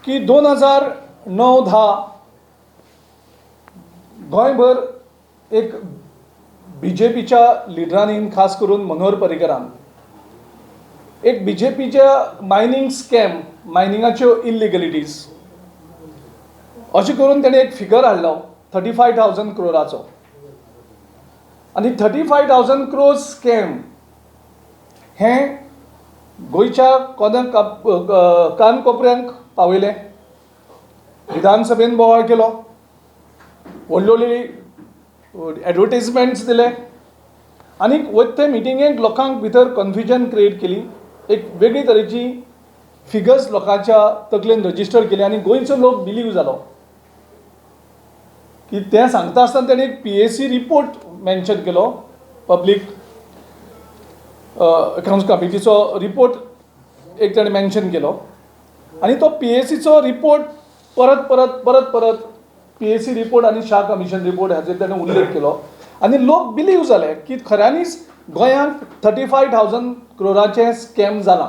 की 2009-10 गोंयभर एक BJPच्या लिडरांनी, खास करून मनोहर पर्रीकरान एक BJPच्या मायनिंग स्कॅम, मायनिंगाच्यो इल्लिगलिटीज अशें करून ताणें एक फिगर हाडलो 35,000 crores आनी 35,000 crores स्कॅम हें गोंयच्या कानकोपऱ्यांक पावयलें, विधानसभेन बोवाळ केलो, व्हडली व्हडली एडवर्टायजमेंट्स दिले आनी वयता ते मिटिंगेक लोकांक भितर कन्फ्युजन क्रिएट केली, एक वेगळी तरेची फिगर्स लोकांच्या तकलेन रजिस्टर केली आनी गोंयचो लोक बिलीव जालो की तें सांगता आसतना ताणें एक PAC रिपोर्ट मेन्शन केलो, पब्लीक अकाउंट्स कमिटीचो रिपोर्ट एक ताणें मेन्शन केलो आनी तो PACचो रिपोर्ट परत परत परत परत PAC रिपोर्ट आनी शाह कमिशन रिपोर्ट हाचेर ताणें उल्लेख केलो आनी लोक बिलीव जाले की खऱ्यांनीच गोंयांत 35,000 crores स्कॅम जाला.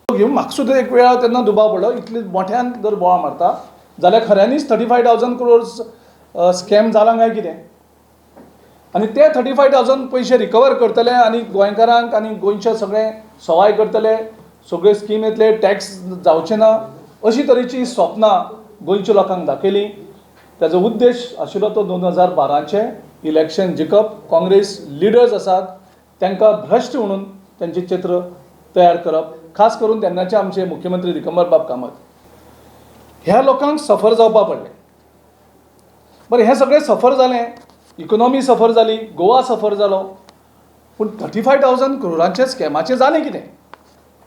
घेवन म्हाका सुद्दां एक वेळा तेन्ना दुबाव पडलो, इतले मोठ्यान जर बोवाळ मारता जाल्यार खऱ्यांनीच 35,000 crores स्कॅम जाला काय कितें आनी ते 35,000 पयशे रिकवर करतले आनी गोंयकारांक आनी गोंयचे सगळे सवाय करतले, सगळे स्कीम येतले, टॅक्स जावचे ना, अशी तरेची स्वप्नां गोंयच्या लोकांक दाखयली. ताजो उद्देश आशिल्लो तो 2012 इलेक्शन जिखप, काँग्रेस लिडर्स आसात तांकां भ्रश्ट म्हणून तांचें चित्र तयार करप, खास करून तेन्नाचे आमचे मुख्यमंत्री दिगंबरबाब कामत. ह्या लोकांक सफर जावपा पडलें. बरें, हें सगळें सफर जालें, इकॉनॉमी सफर जाली, गोवा सफर जालो, पूण 35,000 crores स्कॅमाचें जालें कितें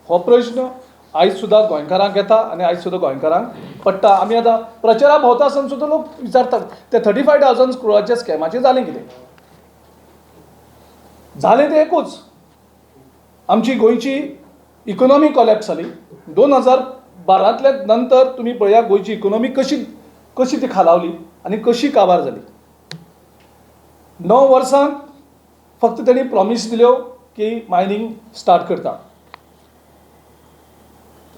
हो प्रश्न आयज सुद्दां गोंयकारांक येता आनी आयज सुद्दां गोंयकारांक पडटा. आमी आतां प्रचाराक भोंवता आसतना सुद्दां लोक विचारतात ते 35,000 crores स्कॅमाचें जालें कितें. जालें तें एकूच, आमची गोंयची इकॉनॉमी कॉलॅप्स जाली. 2012 नंतर तुमी पळया गोंयची इकॉनॉमी कशी ती खालावली आनी कशी काबार जाली. 9 वर्सांक फक्त तांणी प्रॉमीस दिल्यो की मायनिंग स्टार्ट करता.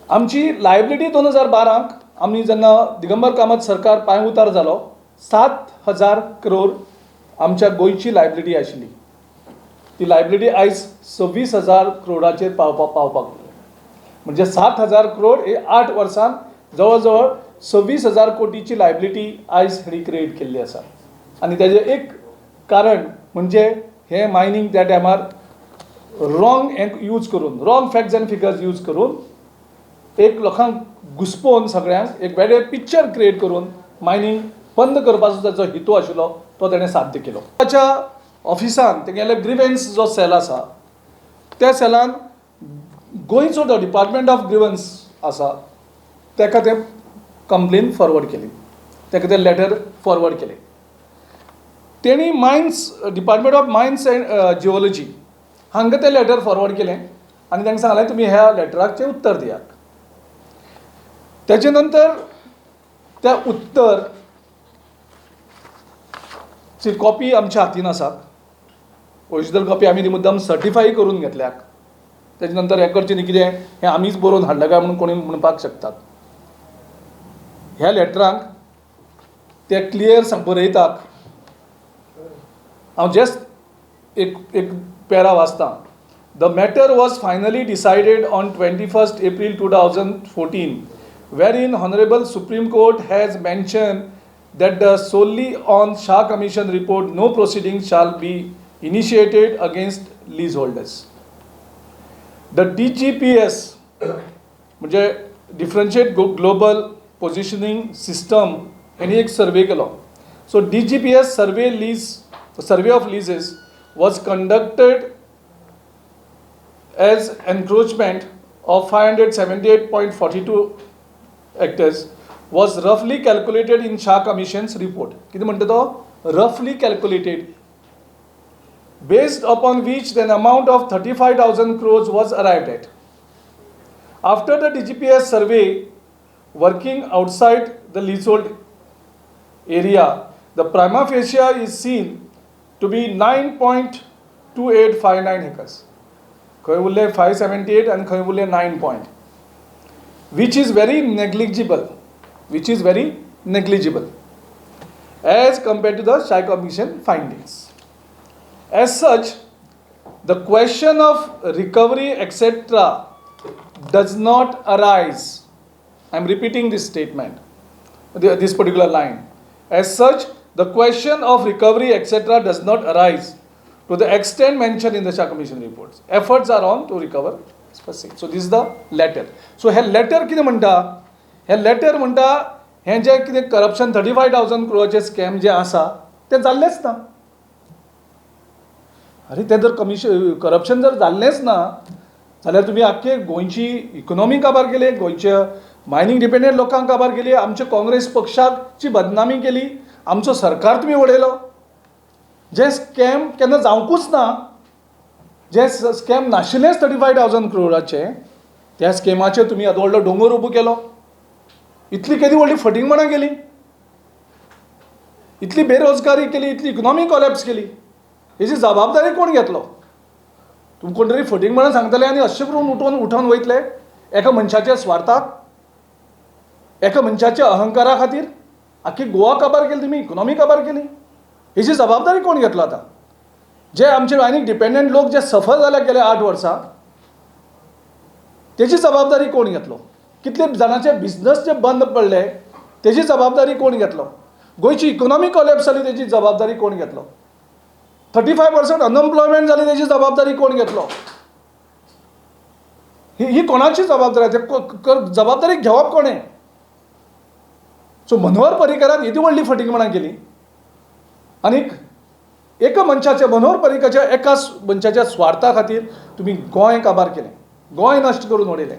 आमची लायबिलिटी 2012 आमी जेन्ना दिगंबर कामत सरकार पांय उतार जालो 7,000 crores आमच्या गोंयची लायबिलिटी आशिल्ली. ती लायबिलिटी आयज 26,000 crores पावपाक म्हणजे 7,000 crores हे 8 वर्सांत जवळ जवळ 26,000 कोटीची लायबिलिटी आयज हाणी क्रिएट केल्ली आसा. आनी ताजें एक कारण म्हणजे हे मायनिंग त्या टायमार रॉंग यूज करून, wrong facts end figures use करून एक लोकांक घुसपोवन सगळ्यांक एक वेगळें पिक्चर क्रिएट करून मायनिंग बंद करपाचो ताचो हेतू आशिल्लो तो ताणें साध्य केलो. ताच्या ऑफिसान तेगेले ग्रिव्हन्स जो सेल आसा त्या सेलान गोंयचो जो डिपार्टमेंट ऑफ ग्रिव्हन्स आसा ताका ते कंप्लेन फॉरवर्ड केली, ताका ते लेटर फॉरवर्ड केलें. तेणी department of mines end geology हांगा तें लेटर फॉरवर्ड केलें आनी तांकां सांगलें तुमी ह्या लेटराचें उत्तर दियात. त्याचे नंतर त्या उत्तरची कॉपी आमच्या हातीन आसा, ओरिजिनल कॉपी आमी ती मुद्दाम सर्टिफाय करून घेतल्याक. तेजे नंतर हें करचें न्ही कितें हें आमीच बरोवन हाडलां काय म्हणून कोणी म्हणपाक शकतात. ह्या लेटरांक ते क्लियर बरयतात. हांव जस्ट एक पॅरा वाचतां. The matter was finally decided on 21 April 2014 wherein Honorable Supreme Court has mentioned that solely on Shah Commission report no proceedings shall be initiated against leaseholders. The DGPS म्हणजे Differentiate Global Positioning System हेणी एक सर्वे केलो. So DGPS survey of leases was conducted as encroachment of 578.42 hectares was roughly calculated in Shah Commission's report. किती म्हणटा तो roughly calculated, based upon which an amount of 35,000 crores was arrived at. After the DGPS survey working outside the leasehold area, the prima facie is seen to be 9.2859 acres. खंय उरले 578 and खंय उरले 9 point, which is very negligible. which is very negligible as compared to the Shah Commission findings. As such, the question of recovery etc. does not arise. I am repeating this statement, this particular line. As such, the question of recovery etc. does not arise to the extent mentioned in the Shah Commission reports. Efforts are on to recover. So this is the letter. So हे letter कितें म्हणटा? हे letter म्हणटा हे जे कितें corruption 35,000 crore scam जे आसा ते जाल्लेच ना. अरे ते जर करप्शन जर जाल्लेच ना जाल्यार तुमी आख्खे गोंयची इकॉनॉमी काबार केली, गोंयचे मायनिंग डिपेंडंट लोकांक काबार केली, आमच्या काँग्रेस पक्षाची बदनामी केली, आमचो सरकार तुमी उडयलो. जे स्कॅम केन्ना जावंकूच ना, जे स्कॅम नाशिल्लेच 35,000 crore त्या स्कॅमाचेर तुमी आतां व्हडलो दोंगर उबो केलो. इतली केदी व्हडली फटींगपणां केली, इतली बेरोजगारी केली, इतली इकॉनॉमी कॉलॅप्स केली. हेची जबाबदारी कोण घेतलो? तुमी कोण तरी फटींगपणां सांगतले आनी अशें करून उठोवन वयतले एका मनशाच्या स्वार्थाक, एका मनशाच्या अहंकारा खातीर आख्खी गोवा काबार केली, तुमी इकॉनॉमी काबार केली. हेची जबाबदारी कोण घेतलो आतां? जे आमचे मायनिंग डिपेंडंट लोक जे सफर जाले गेले 8 वर्सां, तेची जबाबदारी कोण घेतलो? कितले जाणांचे बिझनस जे बंद पडले तेची जबाबदारी कोण घेतलो? गोंयची इकॉनॉमी कॉलॅप्स जाली तेची जबाबदारी कोण घेतलो? 35% अनएम्प्लॉयमेंट जाली तेची जबाबदारी कोण घेतलो? ही कोणाची जबाबदारी? जबाबदारी घेवप कोणें? सो मनोहर पर्रीकारान येदी व्हडली फटींगपणां केली आनी एका मनशाच्या, मनोहर पर्रीकाराच्या एका मनशाच्या स्वार्था खातीर तुमी गोंय काबार केलें, गोंय नश्ट करून उडयलें.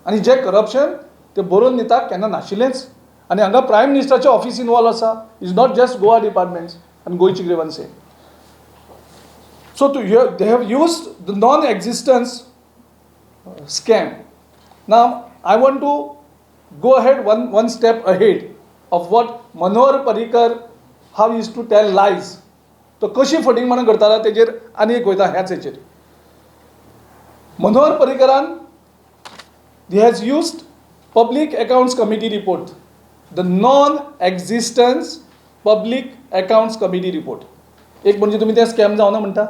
आनी जे करप्शन ते बरोवन दितात केन्ना नाशिल्लेंच. आनी हांगा प्रायम मिनिस्टराचें ऑफिस इनवॉल्व आसा. Is not just Goa departments आनी गोंयची ग्रीवन्सी. So they have used the non-existence scam. Now I want to go ahead one step ahead of what Manohar Parrikar, how he used to tell lies. तो कशी फटींगपणां करतालो तेजेर आनी एक वयता ह्याच हेचेर. Manohar पर्रीकारान he has used Public Accounts Committee report, the non-existence Public Accounts Committee report. एक म्हणजे तुम्ही ते स्कॅम जावना म्हणटा,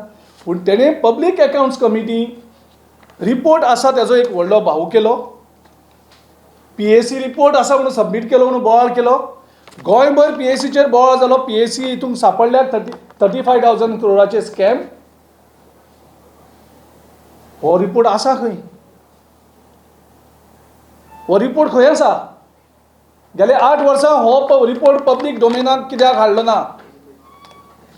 पूण तेणे पब्लीक अकाउंट्स कमिटी रिपोर्ट आसा तेजो एक व्हडलो भाव केलो. PAC रिपोर्ट आसा म्हणून सबमीट केलो म्हणून बोवाळ केलो. गोंयभर PACचेर बोवाळ जालो. PAC हितून सापडल्यात 35,000 crore स्कॅम. हो रिपोर्ट आसा खंय? हो रिपोर्ट खंय आसा? गेले 8 वर्सां हो रिपोर्ट पब्लीक डोमेनाक कित्याक हाडलो ना?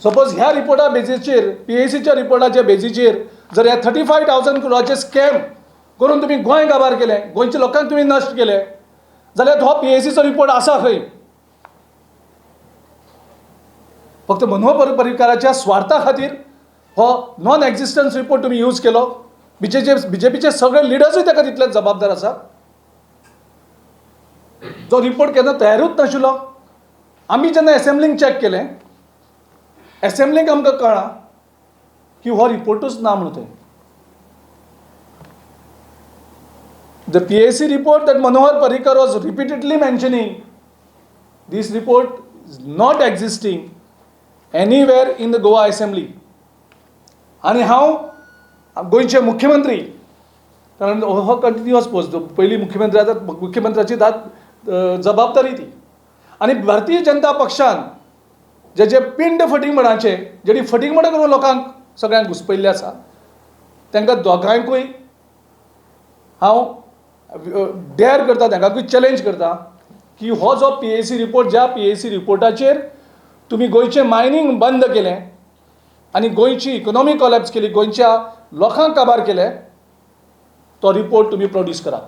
सपोज ह्या रिपोर्टा बेजीचेर, PACच्या रिपोर्टाच्या बेजीचेर जर ह्या 35,000 crore स्कॅम करून तुमी गोंय काबार केलें, गोंयच्या लोकांक तुमी नश्ट केले, जाल्यार हो PACचो रिपोर्ट आसा खंय? फक्त मनोहर पर्रीकाराच्या स्वार्था खातीर हो नॉन एक्झिस्टन्स रिपोर्ट तुमी यूज केलो. BJPचे सगळे लिडर्सूय ताका तितलेच जबाबदार आसा. जो रिपोर्ट केन्ना तयारूच नाशिल्लो. आमी जेन्ना एसेंब्लीक चॅक केलें, एसेंब्लीक आमकां कळ्ळां की हो रिपोर्टूच ना म्हणून थंय. The PAC report that Manohar Parrikar was repeatedly mentioning, this report is not existing anywhere in the Goa Assembly. आणि हांव गोंयचे मुख्यमंत्री, कारण हो कंटिन्युअस पोस्ट, पयली मुख्यमंत्र्याची जबाबदारी ती. आनी भारतीय जनता पक्षान जे पिंड फटींगपणाचे, जेणी फटींगपणां करून लोकांक सगळ्यांक घुसपयल्ले आसा, तांकां दोगांयकूय हांव डेअर करता, तांकांकूय चॅलेंज करता की हो जो PAC रिपोर्ट, ज्या PAC रिपोर्टाचेर तुमी गोंयचें मायनींग बंद केलें आनी गोंयची इकॉनॉमी कॉलॅप्स केली, गोंयच्या लोकांक काबार केले, तो रिपोर्ट तुमी प्रोड्यूस करात.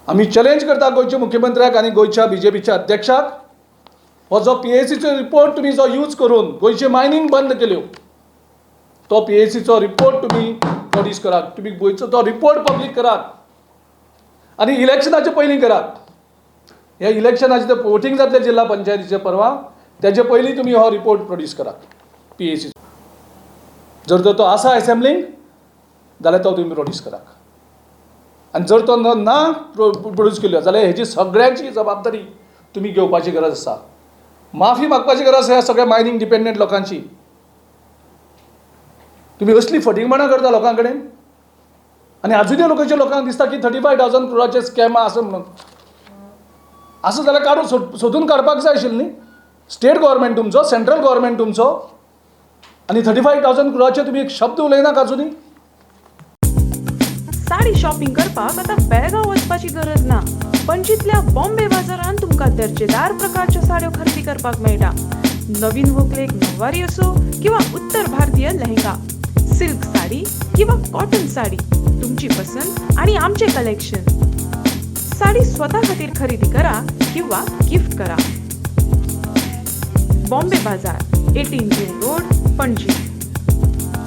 आमी चॅलेंज करता गोंयच्या मुख्यमंत्र्याक आनी गोंयच्या BJPच्या अध्यक्षाक, हो जो PACचो रिपोर्ट तुमी जो यूज करून गोंयचे मायनींग बंद केल्यो, तो PACचो रिपोर्ट तुमी प्रोड्यूस करात. तुमी गोंयचो तो रिपोर्ट पब्लीक करात आनी इलेक्शनाचे पयलीं करात. ह्या इलेक्शनाचे ते वोटींग जातले जिल्हा पंचायतीचे परवा, तेजे पयलीं तुमी हो रिपोर्ट प्रोड्यूस करात PAC. जर तो आसा एसेंब्लीक जाल्यार तो तुमी प्रोड्यूस करात. आनी जर तो ना प्रोड्यूस केल्लो जाल्यार हेची सगळ्यांची जबाबदारी तुमी घेवपाची गरज आसा. माफी मागपाची गरज आसा ह्या सगळ्या मायनिंग डिपेंडंट लोकांची. तुमी असली फटिंगपणां करता लोकां कडेन आनी आजुनूय लोकांक दिसता की 35,000 crore स्कॅम आसा म्हणून. असं जाल्यार काडून सोदून काडपाक जाय आशिल्ली न्ही. स्टेट गव्हर्मेंट तुमचो, सेंट्रल गव्हर्मेंट तुमचो, आनी 35,000 crore तुमी एक शब्द उलयनात आजुनूय. साडी शॉपिंग करपाक आता बेळगांव वचपाची गरज ना. पणजीतल्या बॉम्बे बाजारात तुमकां दर्जेदार प्रकारच्या साड्यो खरेदी करपाक मेळटा. नवीन व्हंकलेक नववारी असो किंवा उत्तर भारतीय लेहंगा, सिल्क साडी किंवा कॉटन साडी, तुमची पसंत आणि आमचे कलेक्शन. साडी स्वतः खातीर खरेदी करा किंवा गिफ्ट करा. बॉम्बे बाजार, 18 जेल रोड, पणजी.